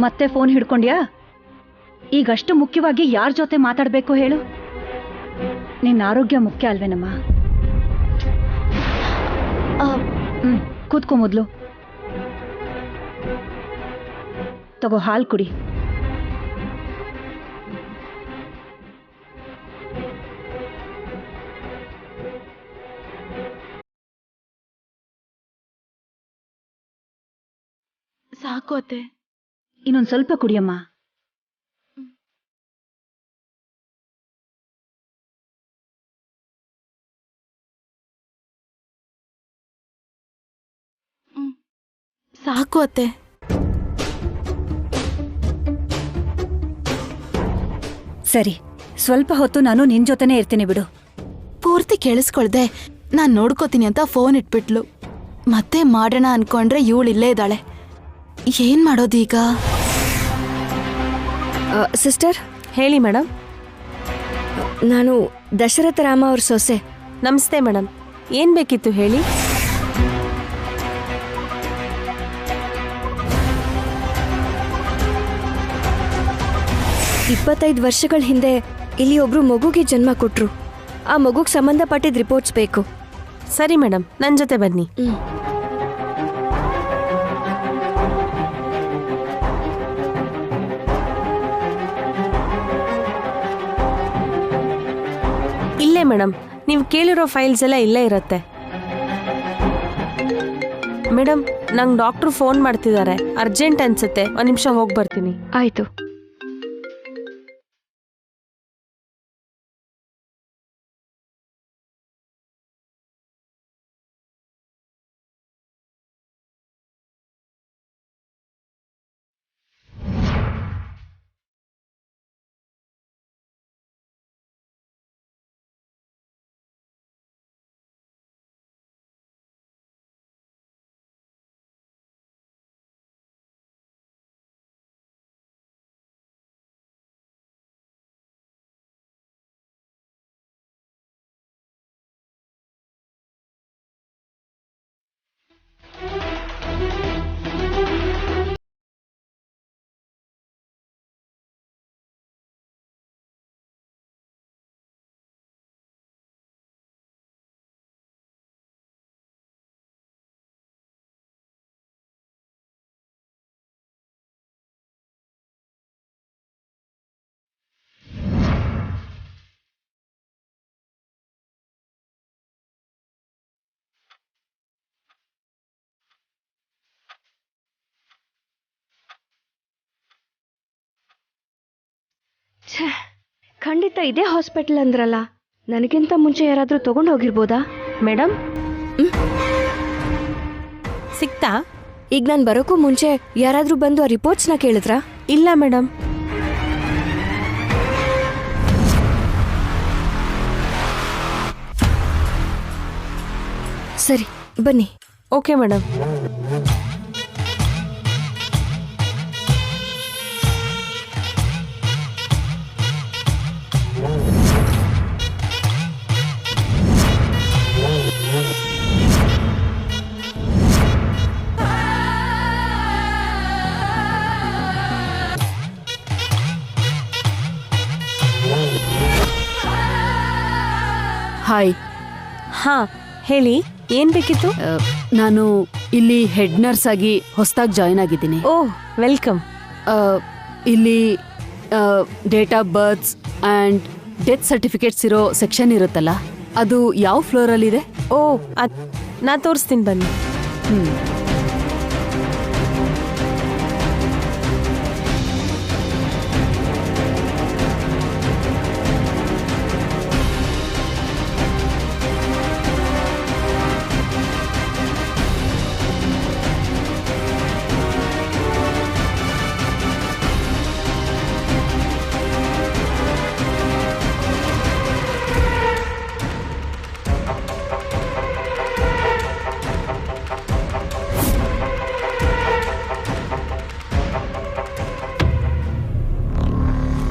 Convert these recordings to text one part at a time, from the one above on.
ಮತ್ತೆ ಫೋನ್ ಹಿಡ್ಕೊಂಡ್ಯಾ? ಈಗಷ್ಟು ಮುಖ್ಯವಾಗಿ ಯಾರ ಜೊತೆ ಮಾತಾಡ್ಬೇಕು ಹೇಳು? ನಿನ್ನ ಆರೋಗ್ಯ ಮುಖ್ಯ ಅಲ್ವೇನಮ್ಮ? ಕೂತ್ಕೊ ಮೊದ್ಲು. ತಗೋ ಹಾಲು ಕುಡಿ. ಸಾಕು ಅತ್ತೆ. ಇನ್ನೊಂದು ಸ್ವಲ್ಪ ಕುಡಿಯಮ್ಮ. ಸಾಕು ಅತ್ತೆ. ಸರಿ, ಸ್ವಲ್ಪ ಹೊತ್ತು ನಾನು ನಿನ್ ಜೊತೆನೇ ಇರ್ತೀನಿ ಬಿಡು. ಪೂರ್ತಿ ಕೇಳಿಸ್ಕೊಳ್ದೆ ನಾನ್ ನೋಡ್ಕೋತೀನಿ ಅಂತ ಫೋನ್ ಇಟ್ಬಿಟ್ಲು. ಮತ್ತೆ ಮಾಡೋಣ ಅನ್ಕೊಂಡ್ರೆ ಇವಳು ಇಲ್ಲೇ ಇದ್ದಾಳೆ. ಏನ್ ಮಾಡೋದೀಗ? ಸಿಸ್ಟರ್, ಹೇಳಿ ಮೇಡಮ್. ನಾನು ದಶರಥ ರಾಮ ಅವ್ರ ಸೊಸೆ. ನಮಸ್ತೆ ಮೇಡಮ್, ಏನು ಬೇಕಿತ್ತು ಹೇಳಿ. ಇಪ್ಪತ್ತೈದು ವರ್ಷಗಳ ಹಿಂದೆ ಇಲ್ಲಿ ಒಬ್ರು ಮಗುಗೆ ಜನ್ಮ ಕೊಟ್ರು. ಆ ಮಗುಗೆ ಸಂಬಂಧಪಟ್ಟಿದ್ದ ರಿಪೋರ್ಟ್ಸ್ ಬೇಕು. ಸರಿ ಮೇಡಮ್, ನನ್ನ ಜೊತೆ ಬನ್ನಿ. ಇಲ್ಲೇ ಮೇಡಮ್, ನೀವು ಕೇಳಿರೋ ಫೈಲ್ಸ್ ಎಲ್ಲ ಇಲ್ಲೇ ಇರುತ್ತೆ. ಮೇಡಮ್, ನಂಗೆ ಡಾಕ್ಟ್ರು ಫೋನ್ ಮಾಡ್ತಿದ್ದಾರೆ, ಅರ್ಜೆಂಟ್ ಅನ್ಸುತ್ತೆ. ಒಂದು ನಿಮಿಷ ಹೋಗಿ ಬರ್ತೀನಿ. ಆಯ್ತು. ಖಂಡಿತ ಇದೇ ಹಾಸ್ಪಿಟಲ್ ಅಂದ್ರಲ್ಲ, ನನಗಿಂತ ಮುಂಚೆ ಯಾರಾದರೂ ತಗೊಂಡು ಹೋಗಿರ್ಬೋದಾ? ಮೇಡಮ್, ಸಿಕ್ತಾ? ಈಗ ನಾನು ಬರೋಕ್ಕೂ ಮುಂಚೆ ಯಾರಾದರೂ ಬಂದು ಆ ರಿಪೋರ್ಟ್ಸ್ನ ಕೇಳಿದ್ರಾ? ಇಲ್ಲ ಮೇಡಮ್. ಸರಿ, ಬನ್ನಿ. Okay madam. ಹಾಯ್. ಹಾಂ, ಹೇಳಿ, ಏನು ಬೇಕಿತ್ತು? ನಾನು ಇಲ್ಲಿ ಹೆಡ್ ನರ್ಸ್ ಆಗಿ ಹೊಸದಾಗಿ ಜಾಯ್ನ್ ಆಗಿದ್ದೀನಿ. ಓಹ್, ವೆಲ್ಕಮ್. ಇಲ್ಲಿ date of berths and death certificates ಇರೋ ಸೆಕ್ಷನ್ ಇರುತ್ತಲ್ಲ, ಅದು ಯಾವ ಫ್ಲೋರಲ್ಲಿದೆ? ಓಹ್, ನಾ ತೋರಿಸ್ತೀನಿ ಬನ್ನಿ.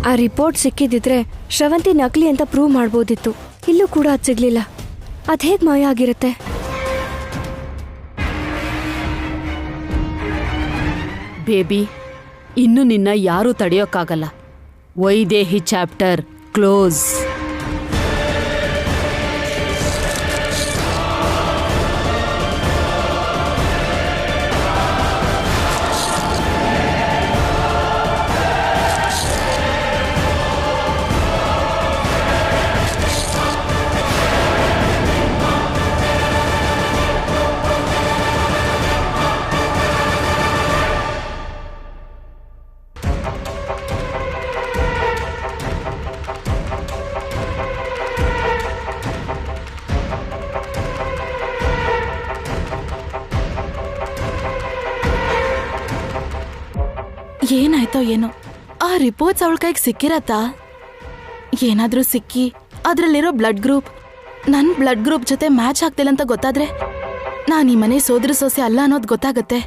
ಆ ರಿಪೋರ್ಟ್ ಸಿಕ್ಕಿದಿದ್ರೆ ಶ್ರವಂತಿ ನಕಲಿ ಅಂತ ಪ್ರೂವ್ ಮಾಡ್ಬೋದಿತ್ತು. ಇಲ್ಲೂ ಕೂಡ ಅದು ಸಿಗ್ಲಿಲ್ಲ. ಅದು ಹೇಗೆ ಮಾಯ ಆಗಿರುತ್ತೆ? ಬೇಬಿ, ಇನ್ನು ನಿನ್ನ ಯಾರೂ ತಡೆಯೋಕ್ಕಾಗಲ್ಲ. Vaidehi chapter close. ಏನಾಯ್ತೋ ಏನೋ, ಆ ರಿಪೋರ್ಟ್ಸ್ ಅವಳ ಕೈಗೆ ಸಿಕ್ಕಿರತ್ತಾ? ಏನಾದ್ರೂ ಸಿಕ್ಕಿ ಅದ್ರಲ್ಲಿರೋ ಬ್ಲಡ್ ಗ್ರೂಪ್ ನನ್ನ ಬ್ಲಡ್ ಗ್ರೂಪ್ ಜೊತೆ ಮ್ಯಾಚ್ ಆಗ್ತಿಲ್ಲ ಅಂತ ಗೊತ್ತಾದ್ರೆ ನಾನು ಈ ಮನೆ ಸೋದರ ಸೊಸೆ ಅಲ್ಲ ಅನ್ನೋದು ಗೊತ್ತಾಗತ್ತೆ.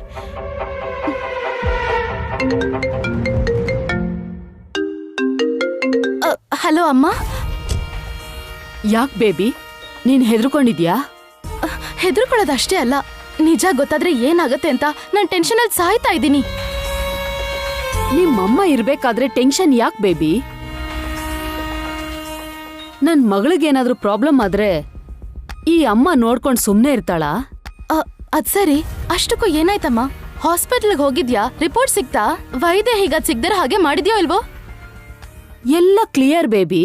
ಹಲೋ ಅಮ್ಮ. ಯಾಕೆ ಬೇಬಿ, ನೀನ್ ಹೆದರ್ಕೊಂಡಿದ್ಯಾ? ಹೆದರ್ಕೊಳ್ಳೋದಷ್ಟೇ ಅಲ್ಲ, ನಿಜ ಗೊತ್ತಾದ್ರೆ ಏನಾಗತ್ತೆ ಅಂತ ನಾನು ಟೆನ್ಷನಲ್ಲಿ ಸಾಯ್ತಾ ಇದ್ದೀನಿ. ನಿಮ್ಮಮ್ಮ ಇರ್ಬೇಕಾದ್ರೆ ಟೆನ್ಷನ್ ಯಾಕೆ ಬೇಬಿ? ನನ್ ಮಗಳಿಗೇನಾದ್ರೂ ಪ್ರಾಬ್ಲಮ್ ಆದ್ರೆ ಈ ಅಮ್ಮ ನೋಡ್ಕೊಂಡು ಸುಮ್ನೆ ಇರ್ತಾಳಾ? ಅದ್ ಸರಿ, ಅಷ್ಟಕ್ಕೂ ಏನಾಯ್ತಮ್ಮ? ಹಾಸ್ಪಿಟಲ್ಗೆ ಹೋಗಿದ್ಯಾ? ರಿಪೋರ್ಟ್ ಸಿಕ್ತಾ? ವೈದ್ಯ ಸಿಗ್ದರ ಹಾಗೆ ಮಾಡಿದ್ಯೋ ಇಲ್ವೋ? ಎಲ್ಲ ಕ್ಲಿಯರ್ ಬೇಬಿ.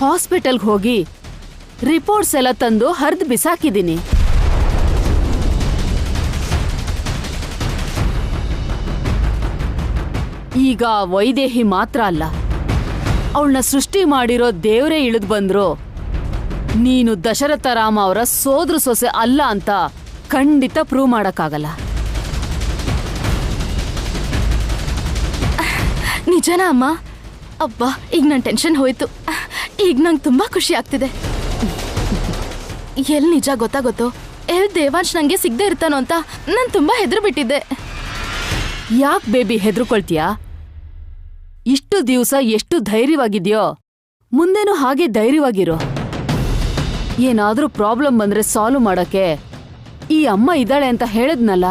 ಹಾಸ್ಪಿಟಲ್ಗೆ ಹೋಗಿ ರಿಪೋರ್ಟ್ಸ್ ಎಲ್ಲ ತಂದು ಹರಿದು ಬಿಸಾಕಿದ್ದೀನಿ. ಈಗ ವೈದೇಹಿ ಮಾತ್ರ ಅಲ್ಲ, ಅವಳನ್ನ ಸೃಷ್ಟಿ ಮಾಡಿರೋ ದೇವ್ರೇ ಇಳಿದು ಬಂದ್ರು ನೀನು ದಶರಥ ರಾಮ ಅವರ ಸೋದ್ರ ಸೊಸೆ ಅಲ್ಲ ಅಂತ ಖಂಡಿತ ಪ್ರೂವ್ ಮಾಡಕ್ಕಾಗಲ್ಲ. ನಿಜನಾ ಅಮ್ಮ? ಅಬ್ಬಾ, ಈಗ ನನ್ನ ಟೆನ್ಷನ್ ಹೋಯ್ತು. ಈಗ ನಂಗೆ ತುಂಬಾ ಖುಷಿ ಆಗ್ತಿದೆ. ಎಲ್ ನಿಜ ಗೊತ್ತಾಗುತ್ತೋ, ಎಲ್ ದೇವಾಂಶ್ ನಂಗೆ ಸಿಗದೆ ಇರ್ತಾನೋ ಅಂತ ನಾನು ತುಂಬಾ ಹೆದ್ರು ಬಿಟ್ಟಿದ್ದೆ. ಯಾಕೆ ಬೇಬಿ ಹೆದರ್ಕೊಳ್ತೀಯಾ? ಇಷ್ಟು ದಿವಸ ಎಷ್ಟು ಧೈರ್ಯವಾಗಿದ್ಯೋ ಮುಂದೇನೂ ಹಾಗೆ ಧೈರ್ಯವಾಗಿರೋ. ಏನಾದ್ರೂ ಪ್ರಾಬ್ಲಮ್ ಬಂದ್ರೆ ಸಾಲ್ವ್ ಮಾಡಕ್ಕೆ ಈ ಅಮ್ಮ ಇದ್ದಾಳೆ ಅಂತ ಹೇಳದ್ನಲ್ಲ.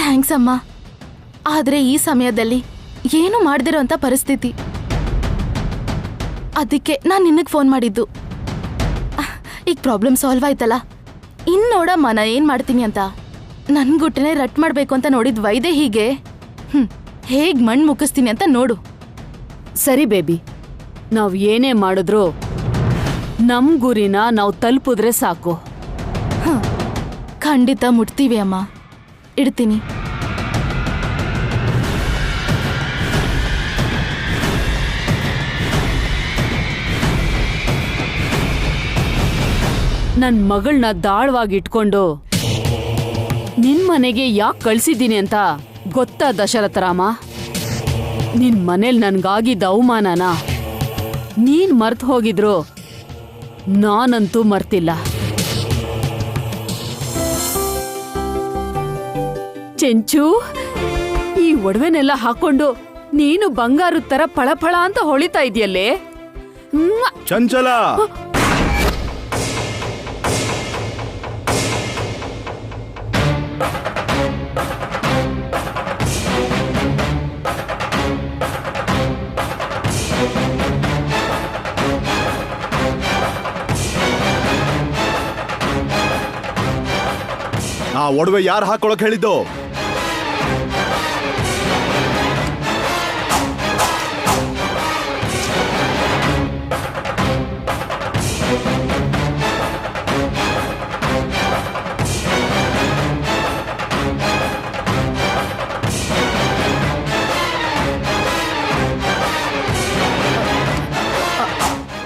ಥ್ಯಾಂಕ್ಸ್ ಅಮ್ಮ. ಆದ್ರೆ ಈ ಸಮಯದಲ್ಲಿ ಏನು ಮಾಡ್ದಿರೋ ಅಂತ ಪರಿಸ್ಥಿತಿ. ಅದಕ್ಕೆ ನಾನು ನಿನಗೆ ಫೋನ್ ಮಾಡಿದ್ದು. ಈಗ ಪ್ರಾಬ್ಲಮ್ ಸಾಲ್ವ್ ಆಯ್ತಲ್ಲ, ಇನ್ ನೋಡಮ್ಮ ನಾ ಏನ್ ಮಾಡ್ತೀನಿ ಅಂತ. ನನ್ ಗುಟ್ಟನೆ ರಟ್ ಮಾಡ್ಬೇಕು ಅಂತ ನೋಡಿದ್ ವೈದ್ಯ ಹೀಗೆ ಹೇಗ್ ಮಣ್ಣು ಮುಕ್ಕಿಸ್ತೀನಿ ಅಂತ ನೋಡು. ಸರಿ ಬೇಬಿ, ನಾವ್ ಏನೇ ಮಾಡಿದ್ರು ನಮ್ ಗುರಿನ ನಾವು ತಲುಪಿದ್ರೆ ಸಾಕು. ಖಂಡಿತ ಮುಟ್ತೀವಿ ಅಮ್ಮ. ಇಡ್ತೀನಿ. ನನ್ ಮಗಳನ್ನ ದಾಳವಾಗಿ ಇಟ್ಕೊಂಡು ನಿನ್ ಮನೆಗೆ ಯಾಕೆ ಕಳ್ಸಿದ್ದೀನಿ ಅಂತ ಗೊತ್ತಾ ದಶರಥ ರಾಮ? ನಿನ್ ಮನೇಲಿ ನನ್ಗಾಗಿದ್ದ ಅವಮಾನನ ನೀನ್ ಮರ್ತು ಹೋಗಿದ್ರು ನಾನಂತೂ ಮರ್ತಿಲ್ಲ. ಚೆಂಚು, ಈ ಒಡವೆನೆಲ್ಲ ಹಾಕೊಂಡು ನೀನು ಬಂಗಾರದ ತರ ಫಳಫಳ ಅಂತ ಹೊಳಿತಾ ಇದೆಯಲ್ಲೇ. ಚಂಚಲ, ಆ ಒಡವೆ ಯಾರು ಹಾಕೊಳಕ್ ಹೇಳಿದ್ದು?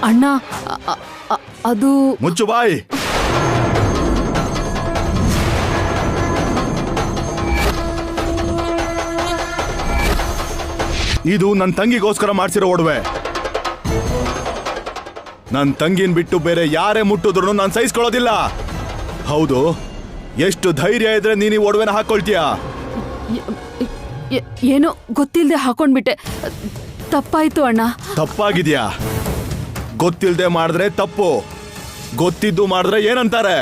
ಅಣ್ಣ, ಅದು ಮುಚ್ಚು ಬಾಯಿ. ಇದು ನನ್ನ ತಂಗಿಗೋಸ್ಕರ ಮಾಡ್ಸಿರೋ ಒಡವೆ. ನನ್ನ ತಂಗಿನ ಬಿಟ್ಟು ಬೇರೆ ಯಾರೇ ಮುಟ್ಟಿದ್ರು ನಾನು ಸಹಿಸ್ಕೊಳ್ಳೋದಿಲ್ಲ. ಹೌದು, ಎಷ್ಟು ಧೈರ್ಯ ಇದ್ರೆ ನೀನು ಈ ಒಡವೆನ ಹಾಕೊಳ್ತೀಯಾ? ಏನೋ ಗೊತ್ತಿಲ್ಲದೆ ಹಾಕೊಂಡ್ಬಿಟ್ಟೆ. ತಪ್ಪಾಯ್ತು ಅಣ್ಣ. ತಪ್ಪಾಗಿದ್ಯಾ? ಗೊತ್ತಿಲ್ಲದೆ ಮಾಡಿದ್ರೆ ತಪ್ಪು, ಗೊತ್ತಿದ್ದು ಮಾಡಿದ್ರೆ ಏನಂತಾರೆ?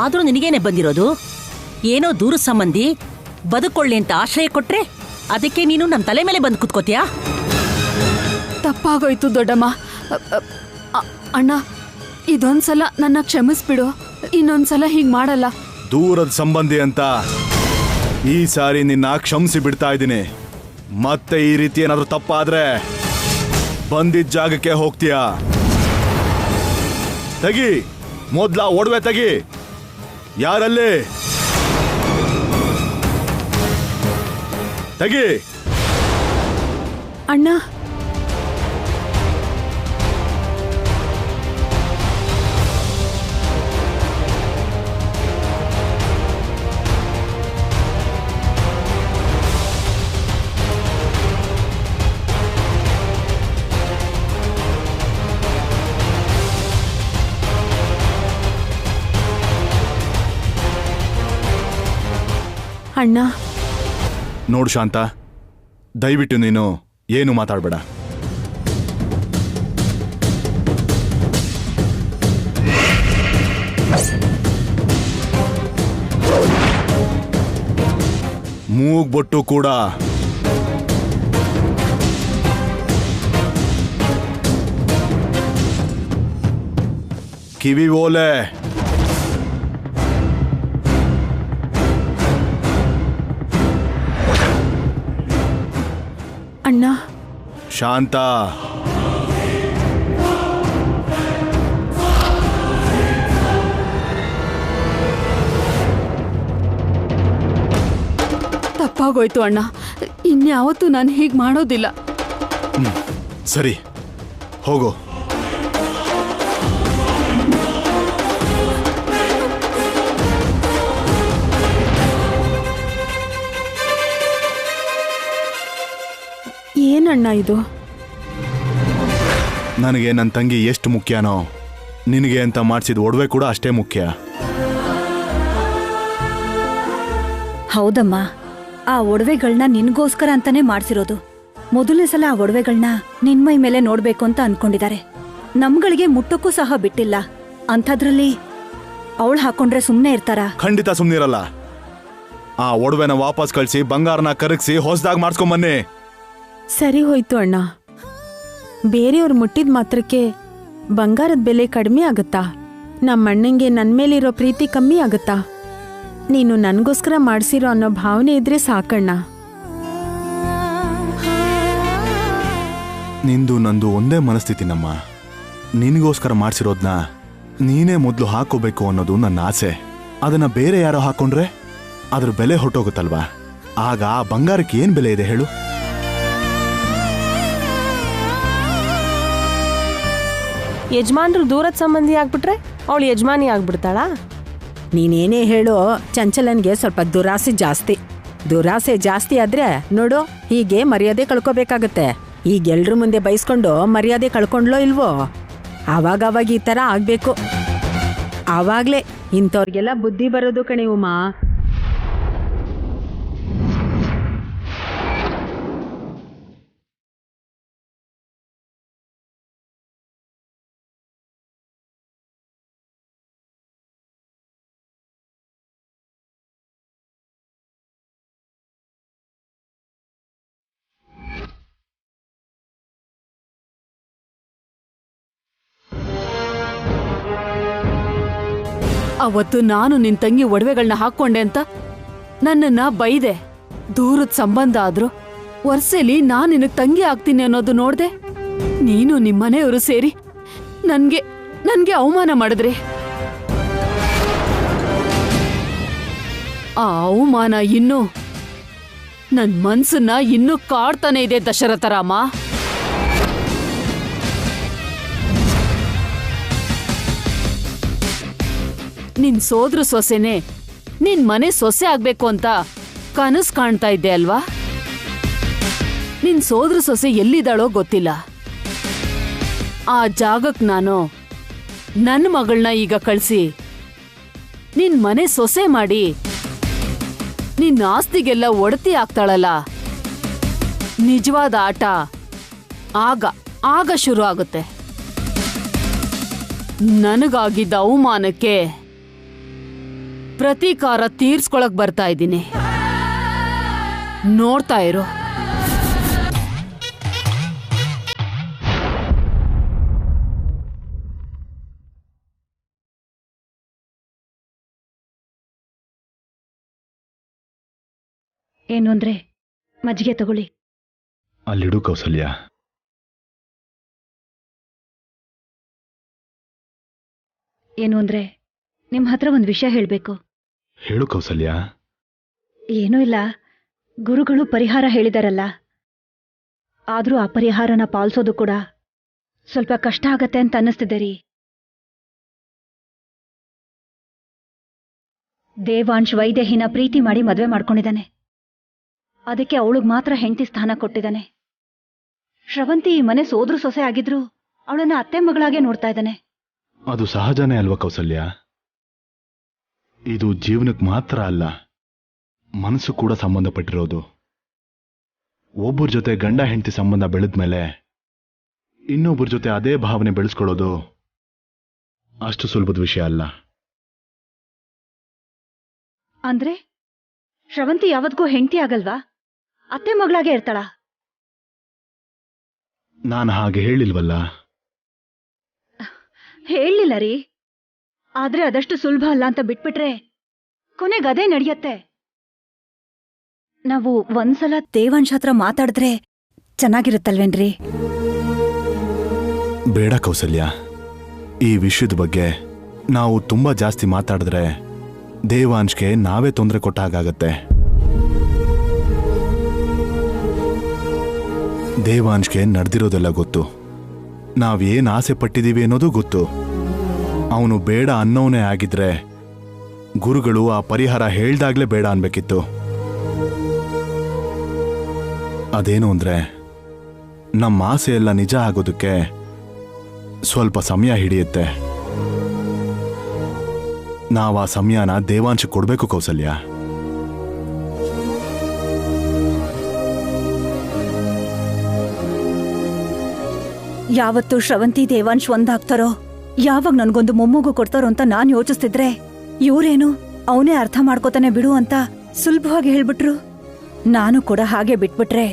ಆದ್ರೂ ನಿನಗೇನೆ ಬಂದಿರೋದು? ಏನೋ ದೂರ ಸಂಬಂಧಿ ಬದುಕೊಳ್ಳಿ ಅಂತ ಆಶ್ರಯ ಕೊಟ್ರೆ ಅದಕ್ಕೆ ನೀನು ನಮ್ಮ ತಲೆ ಮೇಲೆ ಬಂದು ಕುತ್ಕೋತೀಯಾ? ತಪ್ಪಾಗೋಯ್ತು ದೊಡ್ಡಮ್ಮ. ಅಣ್ಣ, ಇದೊಂದ್ಸಲ ನನ್ನ ಕ್ಷಮಿಸ್ಬಿಡು. ಇನ್ನೊಂದ್ಸಲ ಹೀಗ್ ಮಾಡಲ್ಲ. ದೂರದ ಸಂಬಂಧಿ ಅಂತ ಈ ಸಾರಿ ನಿನ್ನ ಕ್ಷಮಿಸಿ ಬಿಡ್ತಾ ಇದ್ದೀನಿ. ಮತ್ತೆ ಈ ರೀತಿ ಏನಾದ್ರೂ ತಪ್ಪಾದ್ರೆ ಬಂದಿದ್ದ ಜಾಗಕ್ಕೆ ಹೋಗ್ತೀಯಾ? ತೆಗಿ, ಮೊದ್ಲ ಒಡವೆ ತೆಗಿ. ಯಾರಲ್ಲಿ? ತೆಗಿ. ಅಣ್ಣ, ಅಣ್ಣ, ನೋಡು ಶಾಂತ, ದಯವಿಟ್ಟು ನೀನು ಏನು ಮಾತಾಡಬೇಡ. ಮೂಗ್ಬೊಟ್ಟು ಕೂಡ ಕಿವಿ ಓಲೆ. ಅಣ್ಣ, ಶಾಂತ, ತಪ್ಪಾಗೋಯ್ತು ಅಣ್ಣ. ಇನ್ಯಾವತ್ತೂ ನಾನು ಹೀಗ್ ಮಾಡೋದಿಲ್ಲ. ಸರಿ, ಹೋಗು. ಏನಣ್ಣ ಇದು? ನನಗೆ ನನ್ನ ತಂಗಿ ಎಷ್ಟು ಮುಖ್ಯನೋ ನಿನಗೆ ಅಂತ ಮಾಡಿಸಿದ ಒಡವೆ ಕೂಡ ಅಷ್ಟೇ ಮುಖ್ಯ. ಹೌದಮ್ಮ, ಆ ಒಡವೆಗಳನ್ನ ನಿನ್ಗೋಸ್ಕರ ಅಂತಾನೆ ಮಾಡ್ಸಿರೋದು. ಮೊದಲನೇ ಸಲ ಆ ಒಡವೆಗಳನ್ನ ನಿನ್ಮೈ ಮೇಲೆ ನೋಡ್ಬೇಕು ಅಂತ ಅನ್ಕೊಂಡಿದ್ದಾರೆ. ನಮ್ಗಳಿಗೆ ಮುಟ್ಟಕ್ಕೂ ಸಹ ಬಿಟ್ಟಿಲ್ಲ. ಅಂಥದ್ರಲ್ಲಿ ಅವಳು ಹಾಕೊಂಡ್ರೆ ಸುಮ್ಮನೆ ಇರ್ತಾರ? ಖಂಡಿತ ಸುಮ್ಮನಿರಲ್ಲ. ಆ ಒಡವೆನ ವಾಪಸ್ ಕಳಿಸಿ ಬಂಗಾರನ ಕರಗಿಸಿ ಹೊಸದಾಗಿ ಮಾಡಿಸ್ಕೊಂಬನ್ನಿ. ಸರಿ ಹೋಯ್ತು ಅಣ್ಣ. ಬೇರೆಯವ್ರು ಮುಟ್ಟಿದ ಮಾತ್ರಕ್ಕೆ ಬಂಗಾರದ ಬೆಲೆ ಕಡಿಮೆ ಆಗುತ್ತಾ? ನಮ್ಮ ಅಣ್ಣಂಗೆ ನನ್ನ ಮೇಲಿರೋ ಪ್ರೀತಿ ಕಮ್ಮಿ ಆಗುತ್ತಾ? ನೀನು ನನಗೋಸ್ಕರ ಮಾಡಿಸಿರೋ ಅನ್ನೋ ಭಾವನೆ ಇದ್ರೆ ಸಾಕಣ್ಣ. ನಿಂದು ನಂದು ಒಂದೇ ಮನಸ್ಥಿತಿ ನಮ್ಮ. ನಿನಗೋಸ್ಕರ ಮಾಡಿಸಿರೋದ್ನ ನೀನೇ ಮೊದಲು ಹಾಕೋಬೇಕು ಅನ್ನೋದು ನನ್ನ ಆಸೆ. ಅದನ್ನ ಬೇರೆ ಯಾರೋ ಹಾಕೊಂಡ್ರೆ ಅದ್ರ ಬೆಲೆ ಹೊರಟೋಗುತ್ತಲ್ವಾ? ಆಗ ಆ ಬಂಗಾರಕ್ಕೆ ಏನ್ ಬೆಲೆ ಇದೆ ಹೇಳು? ಯಜಮಾನ್ರು ದೂರದ ಸಂಬಂಧಿ ಆಗ್ಬಿಟ್ರೆ ಅವಳು ಯಜಮಾನಿ ಆಗ್ಬಿಡ್ತಾಳಾ? ನೀನೇನೇ ಹೇಳೋ, ಚಂಚಲನ್ಗೆ ಸ್ವಲ್ಪ ದುರಾಸೆ ಜಾಸ್ತಿ. ದುರಾಸೆ ಜಾಸ್ತಿ ಆದ್ರೆ ನೋಡು, ಹೀಗೆ ಮರ್ಯಾದೆ ಕಳ್ಕೋಬೇಕಾಗತ್ತೆ. ಈಗ ಎಲ್ರ ಮುಂದೆ ಬೈಸ್ಕೊಂಡು ಮರ್ಯಾದೆ ಕಳ್ಕೊಂಡ್ಲೋ ಇಲ್ವೋ? ಆವಾಗವಾಗ ಈ ಥರ ಆಗ್ಬೇಕು. ಆವಾಗ್ಲೇ ಇಂಥವ್ರಿಗೆಲ್ಲ ಬುದ್ಧಿ ಬರೋದು ಕಣೆ ಉಮಾ. ಅವತ್ತು ನಾನು ನಿನ್ ತಂಗಿ ಒಡವೆಗಳನ್ನ ಹಾಕೊಂಡೆ ಅಂತ ನನ್ನನ್ನ ಬೈದೆ. ದೂರದ ಸಂಬಂಧ ಆದ್ರೂ ವರ್ಷಲಿ ನಾನ್ ನಿನಗ್ ತಂಗಿ ಆಗ್ತೀನಿ ಅನ್ನೋದು ನೋಡ್ದೆ. ನೀನು ನಿಮ್ಮನೆಯವರು ಸೇರಿ ನನ್ಗೆ ಅವಮಾನ ಮಾಡಿದ್ರಿ. ಆ ಅವಮಾನ ಇನ್ನೂ ನನ್ ಮನ್ಸನ್ನ ಇನ್ನೂ ಕಾಡ್ತಾನೆ ಇದೆ ದಶರಥ ರಾಮ. ನಿನ್ ಸೋದ್ರ ಸೊಸೆನೆ ನಿನ್ ಮನೆ ಸೊಸೆ ಆಗ್ಬೇಕು ಅಂತ ಕನಸು ಕಾಣ್ತಾ ಇದ್ದೆ ಅಲ್ವಾ? ನಿನ್ ಸೋದ್ರ ಸೊಸೆ ಎಲ್ಲಿದ್ದಾಳೋ ಗೊತ್ತಿಲ್ಲ. ಆ ಜಾಗಕ್ ನಾನು ನನ್ನ ಮಗಳನ್ನ ಈಗ ಕಳ್ಸಿ ನಿನ್ ಮನೆ ಸೊಸೆ ಮಾಡಿ ನಿನ್ನ ಆಸ್ತಿಗೆಲ್ಲ ಒಡತಿ ಆಗ್ತಾಳಲ್ಲ, ನಿಜವಾದ ಆಟ ಆಗ ಶುರು ಆಗುತ್ತೆ. ನನಗಾಗಿದ್ದ ಅವಮಾನಕ್ಕೆ ಪ್ರತೀಕಾರ ತೀರ್ಸ್ಕೊಳಕ್ ಬರ್ತಾ ಇದ್ದೀನಿ. ನೋಡ್ತಾ ಇರು. ಏನು ಅಂದ್ರೆ ಮಜ್ಜಿಗೆ ತಗೊಳ್ಳಿ. ಅಲ್ಲಿಡು ಕೌಸಲ್ಯ. ಏನು ಅಂದ್ರೆ ನಿಮ್ ಹತ್ರ ಒಂದು ವಿಷಯ ಹೇಳ್ಬೇಕು. ಹೇಳು ಕೌಸಲ್ಯ. ಏನೂ ಇಲ್ಲ, ಗುರುಗಳು ಪರಿಹಾರ ಹೇಳಿದಾರಲ್ಲ, ಆದ್ರೂ ಆ ಪರಿಹಾರನ ಪಾಲಿಸೋದು ಕೂಡ ಸ್ವಲ್ಪ ಕಷ್ಟ ಆಗತ್ತೆ ಅಂತ ಅನ್ನಿಸ್ತಿದೆ ರೀ. ದೇವಾಂಶ್ ವೈದೇಹಿನ ಪ್ರೀತಿ ಮಾಡಿ ಮದ್ವೆ ಮಾಡ್ಕೊಂಡಿದ್ದಾನೆ. ಅದಕ್ಕೆ ಅವಳಿಗೆ ಮಾತ್ರ ಹೆಂಡತಿ ಸ್ಥಾನ ಕೊಟ್ಟಿದ್ದಾನೆ. ಶ್ರವಂತಿ ಈ ಮನೆ ಸೋದ್ರು ಸೊಸೆ ಆಗಿದ್ರು ಅವಳನ್ನ ಅತ್ತೆ ಮಗಳಾಗೆ ನೋಡ್ತಾ ಇದ್ದಾನೆ. ಅದು ಸಹಜನೇ ಅಲ್ವಾ ಕೌಸಲ್ಯ? ಇದು ಜೀವನಕ್ಕೆ ಮಾತ್ರ ಅಲ್ಲ, ಮನಸ್ಸು ಕೂಡ ಸಂಬಂಧಪಟ್ಟಿರೋದು. ಒಬ್ಬರ ಜೊತೆ ಗಂಡ ಹೆಂಡತಿ ಸಂಬಂಧ ಬೆಳೆದ್ಮೇಲೆ ಇನ್ನೊಬ್ಬರ ಜೊತೆ ಅದೇ ಭಾವನೆ ಬೆಳೆಸ್ಕೊಳ್ಳೋದು ಅಷ್ಟು ಸುಲಭದ ವಿಷಯ ಅಲ್ಲ. ಅಂದ್ರೆ ಶ್ರವಂತಿ ಯಾವತ್ಗೂ ಹೆಂಡತಿ ಆಗಲ್ವಾ? ಅತ್ತೆ ಮಗಳಾಗೆ ಇರ್ತಾಳ? ನಾನು ಹಾಗೆ ಹೇಳಿಲ್ವಲ್ಲ. ಹೇಳಿಲ್ಲ ರೀ, ಆದ್ರೆ ಅದಷ್ಟು ಸುಲಭ ಅಲ್ಲ ಅಂತ ಬಿಟ್ಬಿಟ್ರೆ ಕೊನೆಗೆ ಅದೇ ನಡೆಯತ್ತೆ. ನಾವು ಒಂದ್ಸಲ ದೇವಾಂಶ್ ಹತ್ರ ಮಾತಾಡಿದ್ರೆ ಚೆನ್ನಾಗಿರುತ್ತಲ್ವೇನ್ರಿ? ಬೇಡ ಕೌಸಲ್ಯ, ಈ ವಿಷಯದ ಬಗ್ಗೆ ನಾವು ತುಂಬಾ ಜಾಸ್ತಿ ಮಾತಾಡಿದ್ರೆ ದೇವಾಂಶ್ಗೆ ನಾವೇ ತೊಂದರೆ ಕೊಟ್ಟ ಹಾಗಾಗತ್ತೆ. ದೇವಾಂಶ್ಗೆ ನಡೆದಿರೋದೆಲ್ಲ ಗೊತ್ತು, ನಾವೇನ್ ಆಸೆ ಪಟ್ಟಿದೀವಿ ಅನ್ನೋದು ಗೊತ್ತು. ಅವನು ಬೇಡ ಅನ್ನೋನೇ ಆಗಿದ್ರೆ ಗುರುಗಳು ಆ ಪರಿಹಾರ ಹೇಳ್ದಾಗ್ಲೇ ಬೇಡ ಅನ್ಬೇಕಿತ್ತು. ಅದೇನು ಅಂದ್ರೆ ನಮ್ಮ ಆಸೆ ಎಲ್ಲ ನಿಜ ಆಗೋದಕ್ಕೆ ಸ್ವಲ್ಪ ಸಮಯ ಹಿಡಿಯುತ್ತೆ. ನಾವು ಆ ಸಮಯನ ದೇವಾಂಶ ಕೊಡ್ಬೇಕು ಕೌಸಲ್ಯ. ಯಾವತ್ತು ಶ್ರವಂತಿ ದೇವಾಂಶ್ ಒಂದಾಗ್ತಾರೋ, ಯಾವಾಗ ನನ್ಗೊಂದು ಮೊಮ್ಮಗು ಕೊಡ್ತಾರೋ ಅಂತ ನಾನ್ ಯೋಚಿಸ್ತಿದ್ರೆ ಇವ್ರೇನು ಅವನೇ ಅರ್ಥ ಮಾಡ್ಕೋತಾನೆ ಬಿಡು ಅಂತ ಸುಲಭವಾಗಿ ಹೇಳ್ಬಿಟ್ರು. ನಾನು ಕೂಡ ಹಾಗೆ ಬಿಟ್ಬಿಟ್ರೆ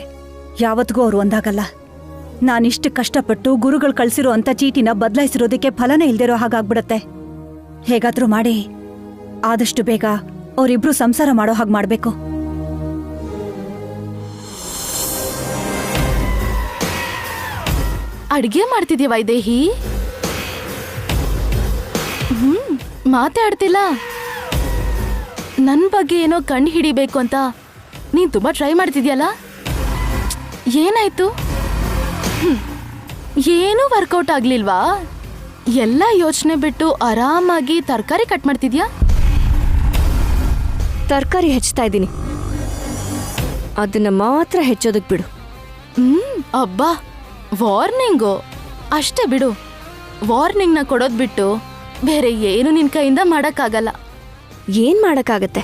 ಯಾವತ್ತಿಗೂ ಅವ್ರು ಒಂದಾಗಲ್ಲ. ನಾನಿಷ್ಟು ಕಷ್ಟಪಟ್ಟು ಗುರುಗಳು ಕಳ್ಸಿರೋ ಅಂತ ಚೀಟಿನ ಬದಲಾಯಿಸಿರೋದಕ್ಕೆ ಫಲನೇ ಇಲ್ದಿರೋ ಹಾಗಾಗ್ಬಿಡತ್ತೆ. ಹೇಗಾದ್ರೂ ಮಾಡಿ ಆದಷ್ಟು ಬೇಗ ಅವರಿಬ್ರು ಸಂಸಾರ ಮಾಡೋ ಹಾಗೆ ಮಾಡ್ಬೇಕು. ಅಡ್ಗೆ ಮಾಡ್ತಿದ್ಯಾ ವೈದೇಹಿ? ಮಾತಾಡ್ತಿಲ್ಲ. ನನ್ ಬಗ್ಗೆ ಏನೋ ಕಣ್ಣು ಹಿಡಿಬೇಕು ಅಂತ ನೀನ್ ತುಂಬಾ ಟ್ರೈ ಮಾಡ್ತಿದ್ಯಲ್ಲ, ಏನಾಯ್ತು? ಏನೂ ವರ್ಕೌಟ್ ಆಗ್ಲಿಲ್ವಾ? ಎಲ್ಲ ಯೋಚನೆ ಬಿಟ್ಟು ಆರಾಮಾಗಿ ತರಕಾರಿ ಕಟ್ ಮಾಡ್ತಿದ್ಯಾ? ತರಕಾರಿ ಹೆಚ್ಚುತ್ತಾ ಇದ್ದೀನಿ, ಅದನ್ನ ಮಾತ್ರ ಹೆಚ್ಚೋದಕ್ ಬಿಡು. ಅಬ್ಬಾ, ವಾರ್ನಿಂಗು ಅಷ್ಟೇ ಬಿಡು. ವಾರ್ನಿಂಗ್ನ ಕೊಡೋದ್ ಬಿಟ್ಟು ಬೇರೆ ಏನು ನಿನ್ ಕೈಯಿಂದ ಮಾಡಕ್ಕಾಗಲ್ಲ. ಏನ್ ಮಾಡಕ್ಕಾಗತ್ತೆ?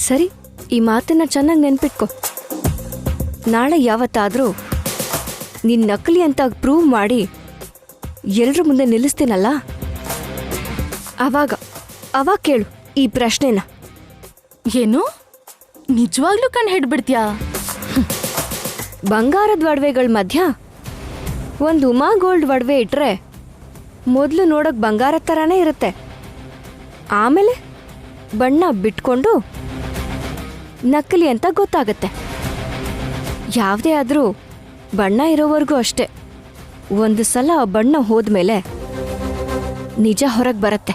ಸರಿ, ಈ ಮಾತನ್ನ ಚೆನ್ನಾಗಿ ನೆನ್ಪಿಟ್ಕೊ. ನಾಳೆ ಯಾವತ್ತಾದ್ರೂ ನಿನ್ ನಕಲಿ ಅಂತ ಪ್ರೂವ್ ಮಾಡಿ ಎಲ್ರ ಮುಂದೆ ನಿಲ್ಲಿಸ್ತೀನಲ್ಲ, ಅವಾಗ ಕೇಳು ಈ ಪ್ರಶ್ನೆನ. ಏನು, ನಿಜವಾಗ್ಲೂ ಕಣ್ ಹಿಡ್ಬಿಡ್ತ್ಯಾ? ಬಂಗಾರದ ಒಡವೆಗಳ ಮಧ್ಯ ಒಂದು ಉಮಾ ಗೋಲ್ಡ್ ಒಡವೆ ಇಟ್ರೆ ಮೊದಲು ನೋಡಕ್ ಬಂಗಾರ ಥರನೇ ಇರುತ್ತೆ, ಆಮೇಲೆ ಬಣ್ಣ ಬಿಟ್ಕೊಂಡು ನಕಲಿ ಅಂತ ಗೊತ್ತಾಗತ್ತೆ. ಯಾವುದೇ ಆದರೂ ಬಣ್ಣ ಇರೋವರೆಗೂ ಅಷ್ಟೆ. ಒಂದು ಸಲ ಆ ಬಣ್ಣ ಹೋದ್ಮೇಲೆ ನಿಜ ಹೊರಗೆ ಬರುತ್ತೆ.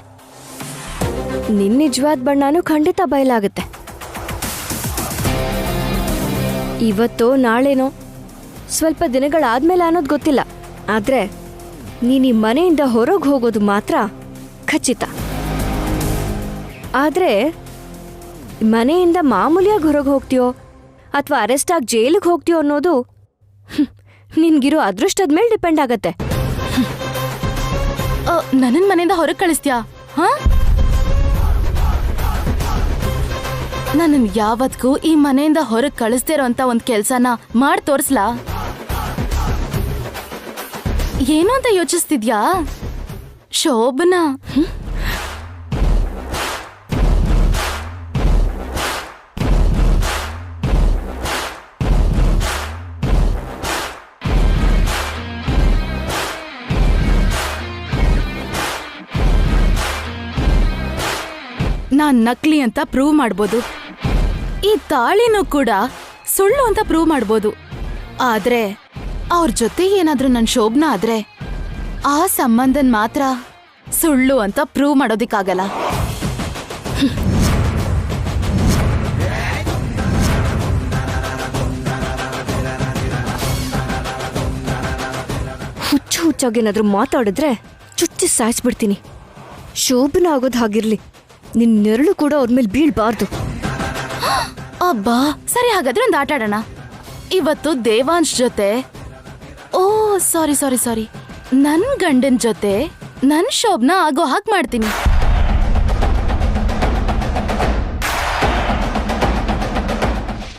ನಿನ್ನ ನಿಜವಾದ ಬಣ್ಣನೂ ಖಂಡಿತ ಬಯಲಾಗುತ್ತೆ. ಇವತ್ತೋ ನಾಳೆನೋ ಸ್ವಲ್ಪ ದಿನಗಳಾದ್ಮೇಲೆ ಅನ್ನೋದು ಗೊತ್ತಿಲ್ಲ, ಆದ್ರೆ ನೀನು ಈ ಮನೆಯಿಂದ ಹೊರಗೆ ಹೋಗೋದು ಮಾತ್ರ ಖಚಿತ. ಆದ್ರೆ ಮನೆಯಿಂದ ಮಾಮೂಲಿಯಾಗಿ ಹೊರಗೆ ಹೋಗ್ತೀಯೋ ಅಥವಾ ಅರೆಸ್ಟ್ ಆಗಿ ಜೈಲಿಗೆ ಹೋಗ್ತೀಯೋ ಅನ್ನೋದು ನಿನ್ಗಿರೋ ಅದೃಷ್ಟದ ಮೇಲೆ ಡಿಪೆಂಡ್ ಆಗತ್ತೆ. ನನ್ನ ಮನೆಯಿಂದ ಹೊರಗೆ ಕಳಿಸ್ತೀಯಾ? ಹಾ, ನನ್ನ ಯಾವತ್ಗೂ ಈ ಮನೆಯಿಂದ ಹೊರಗೆ ಕಳಿಸ್ತಿರೋ ಅಂತ ಒಂದ್ ಕೆಲ್ಸನ ಮಾಡಿ ತೋರ್ಸ್ಲಾ? ಏನು ಅಂತ ಯೋಚಿಸ್ತಿದ್ಯಾ? ಶೋಭನಾ. ನಾನ್ ನಕಲಿ ಅಂತ ಪ್ರೂವ್ ಮಾಡ್ಬೋದು. ಈ ತಾಳಿನೂ ಕೂಡ ಸುಳ್ಳು ಅಂತ ಪ್ರೂವ್ ಮಾಡ್ಬೋದು. ಆದ್ರೆ ಅವ್ರ ಜೊತೆ ಏನಾದ್ರೂ ನನ್ ಶೋಭನಾ ಆದ್ರೆ ಆ ಸಂಬಂಧನ್ ಮಾತ್ರ ಸುಳ್ಳು ಅಂತ ಪ್ರೂವ್ ಮಾಡೋದಿಕ್ಕಾಗಲ್ಲ. ಹುಚ್ಚು ಹುಚ್ಚಾಗೇನಾದ್ರೂ ಮಾತಾಡಿದ್ರೆ ಚುಚ್ಚಿ ಸಾಯಿಸ್ಬಿಡ್ತೀನಿ. ಶೋಭನ ಆಗೋದು ಹಾಗಿರ್ಲಿ, ನಿನ್ ನೆರಳು ಕೂಡ ಅವ್ರ ಮೇಲೆ ಬೀಳ್ಬಾರ್ದು. ಅಬ್ಬಾ ಸರಿ, ಹಾಗಾದ್ರೆ ಒಂದು ಆಟ ಆಡೋಣ. ಇವತ್ತು ದೇವಾಂಶ್ ಜೊತೆ ಸಾರಿ ನನ್ ಗಂಡನ್ ಜೊತೆ ನನ್ ಶೋಭನಾ ಆಗೋ ಹಾಗೆ ಮಾಡ್ತೀನಿ.